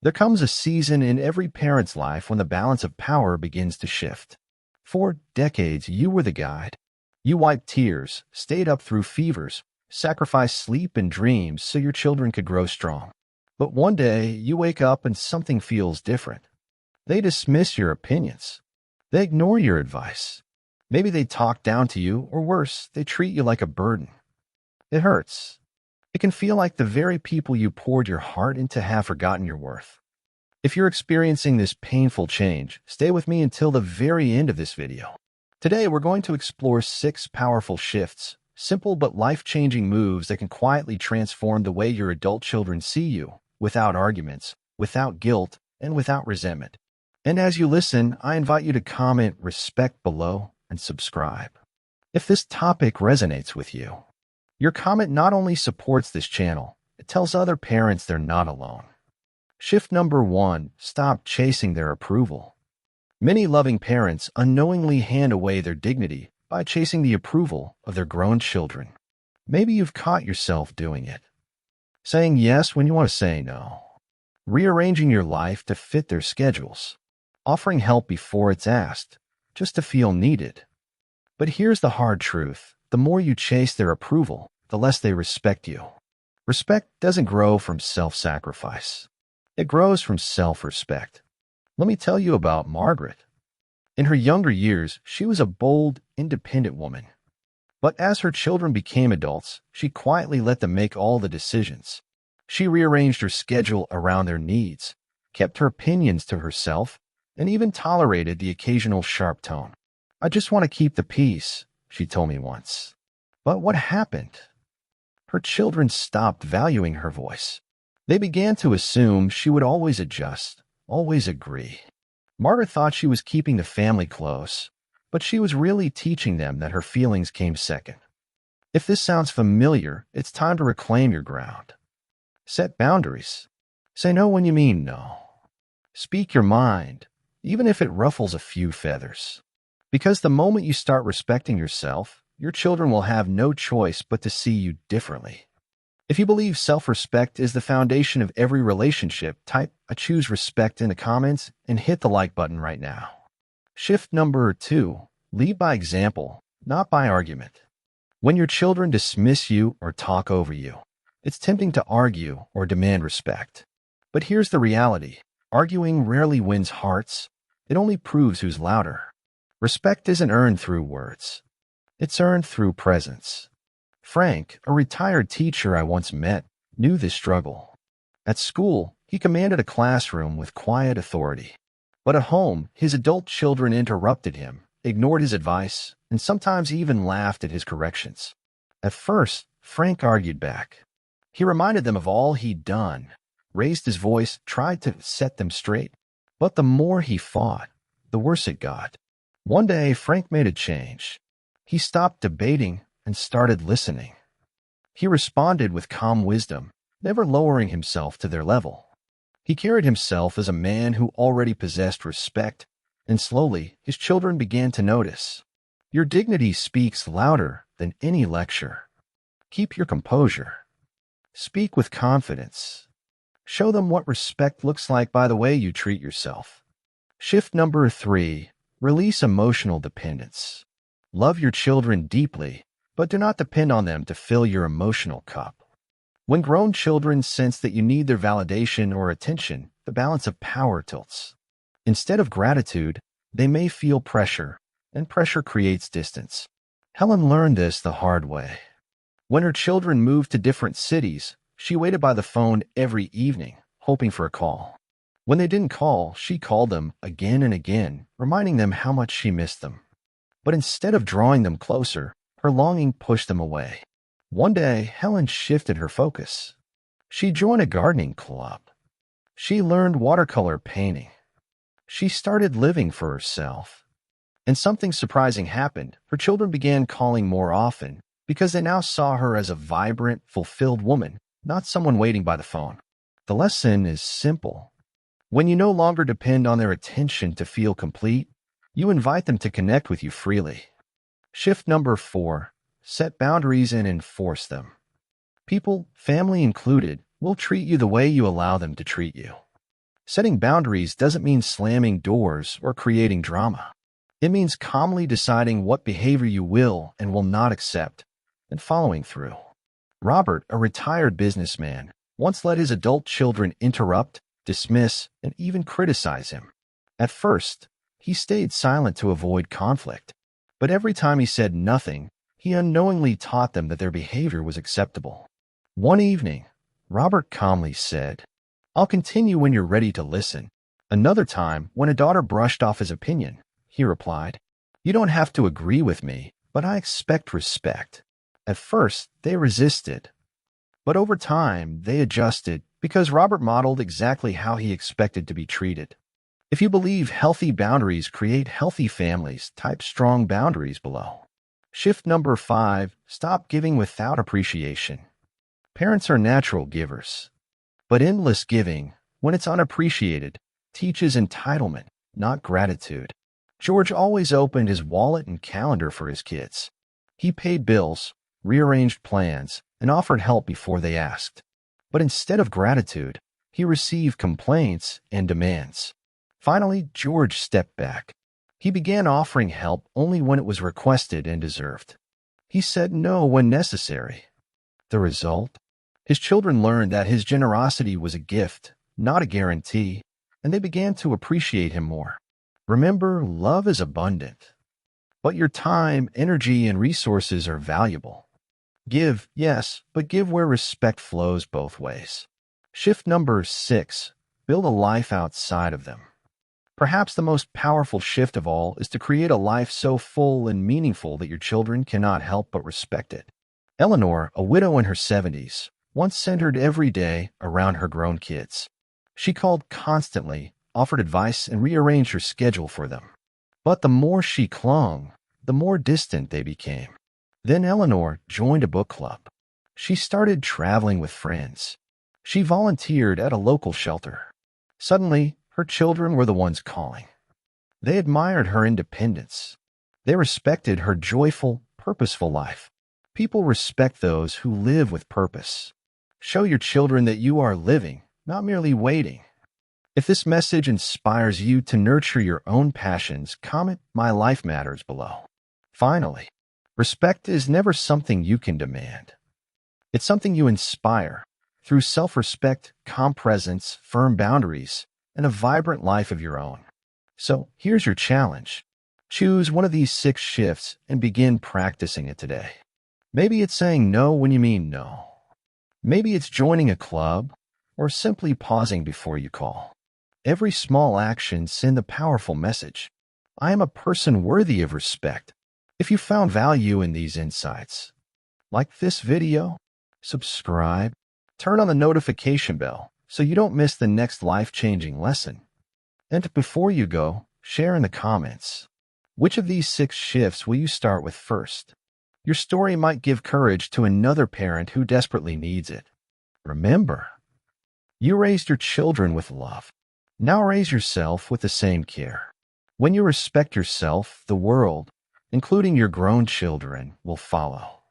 There comes a season in every parent's life when the balance of power begins to shift. For decades, you were the guide. You wiped tears, stayed up through fevers, sacrificed sleep and dreams so your children could grow strong. But one day, you wake up and something feels different. They dismiss your opinions. They ignore your advice. Maybe they talk down to you, or worse, they treat you like a burden. It hurts. It can feel like the very people you poured your heart into have forgotten your worth. If you're experiencing this painful change, stay with me until the very end of this video. Today, we're going to explore 6 powerful shifts, simple but life-changing moves that can quietly transform the way your adult children see you, without arguments, without guilt, and without resentment. And as you listen, I invite you to comment respect below and subscribe. If this topic resonates with you, your comment not only supports this channel, it tells other parents they're not alone. Shift number 1, stop chasing their approval. Many loving parents unknowingly hand away their dignity by chasing the approval of their grown children. Maybe you've caught yourself doing it. Saying yes when you want to say no. Rearranging your life to fit their schedules. Offering help before it's asked, just to feel needed. But here's the hard truth. The more you chase their approval, the less they respect you. Respect doesn't grow from self-sacrifice. It grows from self-respect. Let me tell you about Margaret. In her younger years, she was a bold, independent woman. But as her children became adults, she quietly let them make all the decisions. She rearranged her schedule around their needs, kept her opinions to herself, and even tolerated the occasional sharp tone. "I just want to keep the peace," she told me once. But what happened? Her children stopped valuing her voice. They began to assume she would always adjust, always agree. Margaret thought she was keeping the family close, but she was really teaching them that her feelings came second. If this sounds familiar, it's time to reclaim your ground. Set boundaries. Say no when you mean no. Speak your mind, even if it ruffles a few feathers. Because the moment you start respecting yourself, your children will have no choice but to see you differently. If you believe self-respect is the foundation of every relationship, type "I choose respect" in the comments and hit the like button right now. Shift number 2, lead by example, not by argument. When your children dismiss you or talk over you, it's tempting to argue or demand respect. But here's the reality. Arguing rarely wins hearts. It only proves who's louder. Respect isn't earned through words. It's earned through presence. Frank, a retired teacher I once met, knew this struggle. At school, he commanded a classroom with quiet authority. But at home, his adult children interrupted him, ignored his advice, and sometimes even laughed at his corrections. At first, Frank argued back. He reminded them of all he'd done, raised his voice, tried to set them straight. But the more he fought, the worse it got. One day, Frank made a change. He stopped debating and started listening. He responded with calm wisdom, never lowering himself to their level. He carried himself as a man who already possessed respect, and slowly his children began to notice. Your dignity speaks louder than any lecture. Keep your composure. Speak with confidence. Show them what respect looks like by the way you treat yourself. Shift number 3, release emotional dependence. Love your children deeply, but do not depend on them to fill your emotional cup. When grown children sense that you need their validation or attention, the balance of power tilts. Instead of gratitude, they may feel pressure, and pressure creates distance. Helen learned this the hard way. When her children moved to different cities, she waited by the phone every evening, hoping for a call. When they didn't call, she called them again and again, reminding them how much she missed them. But instead of drawing them closer, her longing pushed them away. One day, Helen shifted her focus. She joined a gardening club. She learned watercolor painting. She started living for herself. And something surprising happened. Her children began calling more often because they now saw her as a vibrant, fulfilled woman, not someone waiting by the phone. The lesson is simple. When you no longer depend on their attention to feel complete, you invite them to connect with you freely. Shift number 4, set boundaries and enforce them. People, family included, will treat you the way you allow them to treat you. Setting boundaries doesn't mean slamming doors or creating drama. It means calmly deciding what behavior you will and will not accept, and following through. Robert, a retired businessman, once let his adult children interrupt, dismiss, and even criticize him. At first, he stayed silent to avoid conflict, but every time he said nothing, he unknowingly taught them that their behavior was acceptable. One evening, Robert calmly said, "I'll continue when you're ready to listen." Another time, when a daughter brushed off his opinion, he replied, "You don't have to agree with me, but I expect respect." At first, they resisted, but over time, they adjusted because Robert modeled exactly how he expected to be treated. If you believe healthy boundaries create healthy families, type strong boundaries below. Shift number 5, stop giving without appreciation. Parents are natural givers, but endless giving, when it's unappreciated, teaches entitlement, not gratitude. George always opened his wallet and calendar for his kids. He paid bills, rearranged plans, and offered help before they asked. But instead of gratitude, he received complaints and demands. Finally, George stepped back. He began offering help only when it was requested and deserved. He said no when necessary. The result? His children learned that his generosity was a gift, not a guarantee, and they began to appreciate him more. Remember, love is abundant, but your time, energy, and resources are valuable. Give, yes, but give where respect flows both ways. Shift number 6, build a life outside of them. Perhaps the most powerful shift of all is to create a life so full and meaningful that your children cannot help but respect it. Eleanor, a widow in her 70s, once centered every day around her grown kids. She called constantly, offered advice, and rearranged her schedule for them. But the more she clung, the more distant they became. Then Eleanor joined a book club. She started traveling with friends. She volunteered at a local shelter. Suddenly, her children were the ones calling. They admired her independence. They respected her joyful, purposeful life. People respect those who live with purpose. Show your children that you are living, not merely waiting. If this message inspires you to nurture your own passions, comment "My life matters" below. Finally, respect is never something you can demand. It's something you inspire through self-respect, calm presence, firm boundaries, and a vibrant life of your own. So here's your challenge. Choose one of these 6 shifts and begin practicing it today. Maybe it's saying no when you mean no. Maybe it's joining a club or simply pausing before you call. Every small action sends a powerful message. I am a person worthy of respect. If you found value in these insights, like this video, subscribe, turn on the notification bell so you don't miss the next life-changing lesson. And before you go, share in the comments. Which of these 6 shifts will you start with first? Your story might give courage to another parent who desperately needs it. Remember, you raised your children with love. Now raise yourself with the same care. When you respect yourself, the world, including your grown children, will follow.